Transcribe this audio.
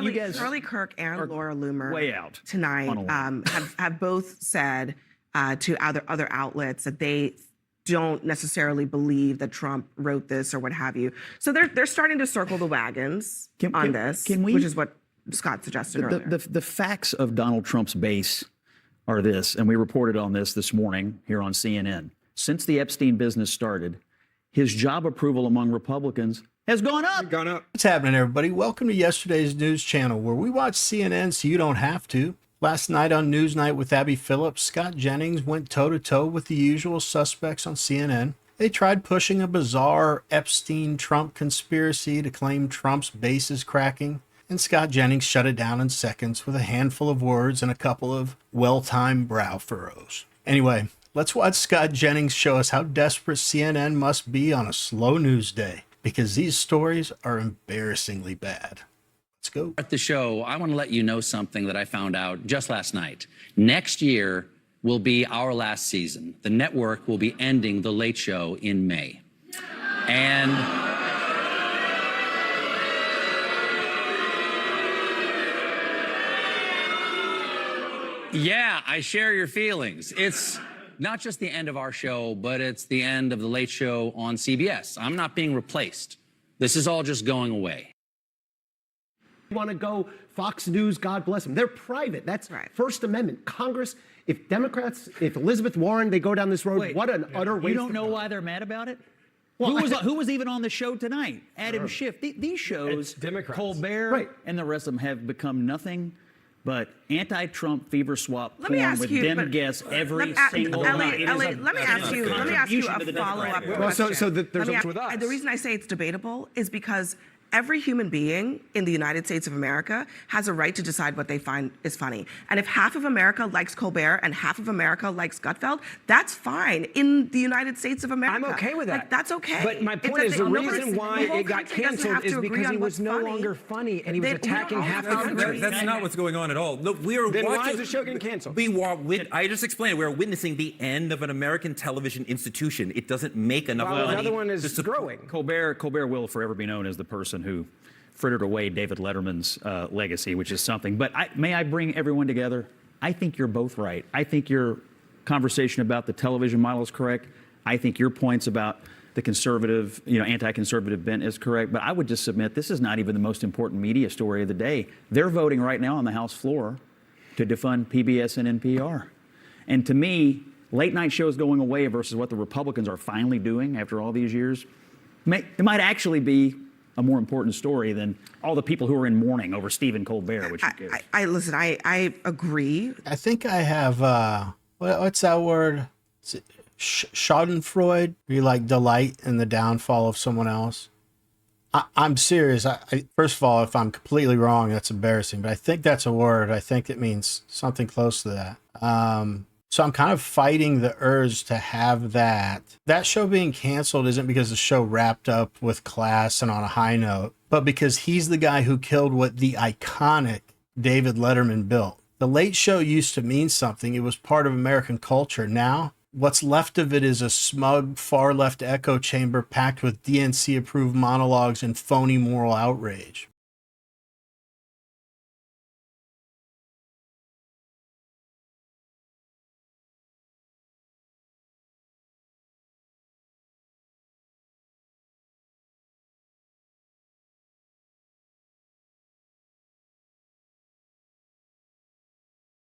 You guys Charlie Kirk and are Laura Loomer way out tonight on a limb. have both said to other outlets that they don't necessarily believe that Trump wrote this or what have you. So they're starting to circle the wagons on this, which is what Scott suggested earlier. The facts of Donald Trump's base are this, and we reported on this morning here on CNN. Since the Epstein business started, his job approval among Republicans has gone up. What's happening, everybody? Welcome to yesterday's news channel, where we watch CNN so you don't have to. Last night on Newsnight with Abby Phillips, Scott Jennings went toe-to-toe with the usual suspects on CNN. They tried pushing a bizarre Epstein-Trump conspiracy to claim Trump's base is cracking, and Scott Jennings shut it down in seconds with a handful of words and a couple of well-timed brow furrows. Anyway, let's watch Scott Jennings show us how desperate CNN must be on a slow news day, because these stories are embarrassingly bad. Let's go. At the show, I want to let you know something that I found out just last night. Next year will be our last season. The network will be ending The Late Show in May. And yeah, I share your feelings. It's not just the end of our show, but it's the end of The Late Show on CBS. I'm not being replaced. This is all just going away. Want to go Fox News, God bless them. They're private. That's right. First Amendment. Congress, if Democrats, if Elizabeth Warren, they go down this road, Wait, what an utter waste. You don't know why they're mad about it? Well, who was even on the show tonight? Adam Schiff. These shows, Colbert and the rest of them have become nothing but anti-Trump fever swap porn with them guests every single night. Let me ask you a follow-up question. The reason I say it's debatable is because every human being in the United States of America has a right to decide what they find is funny. And if half of America likes Colbert and half of America likes Gutfeld, that's fine in the United States of America. I'm okay with that. Like, that's okay. But my point is the reason why it got canceled is because he was no longer funny and he was attacking half the country. That's not what's going on at all. Look, we are Then watching, why is the show getting canceled? I just explained. We're witnessing the end of an American television institution. It doesn't make enough money. Another one is growing. Colbert will forever be known as the person who frittered away David Letterman's legacy, which is something. But may I bring everyone together? I think you're both right. I think your conversation about the television model is correct. I think your points about the conservative, anti-conservative bent is correct. But I would just submit this is not even the most important media story of the day. They're voting right now on the House floor to defund PBS and NPR. And to me, late night shows going away versus what the Republicans are finally doing after all these years, it might actually be a more important story than all the people who are in mourning over Stephen Colbert, which I agree. I think I have, what's that word? Schadenfreude? You like delight in the downfall of someone else? I'm serious. First of all, if I'm completely wrong, that's embarrassing, but I think that's a word. I think it means something close to that. So I'm kind of fighting the urge to have that. That show being canceled isn't because the show wrapped up with class and on a high note, but because he's the guy who killed what the iconic David Letterman built. The Late Show used to mean something. It was part of American culture. Now, what's left of it is a smug, far-left echo chamber packed with DNC-approved monologues and phony moral outrage.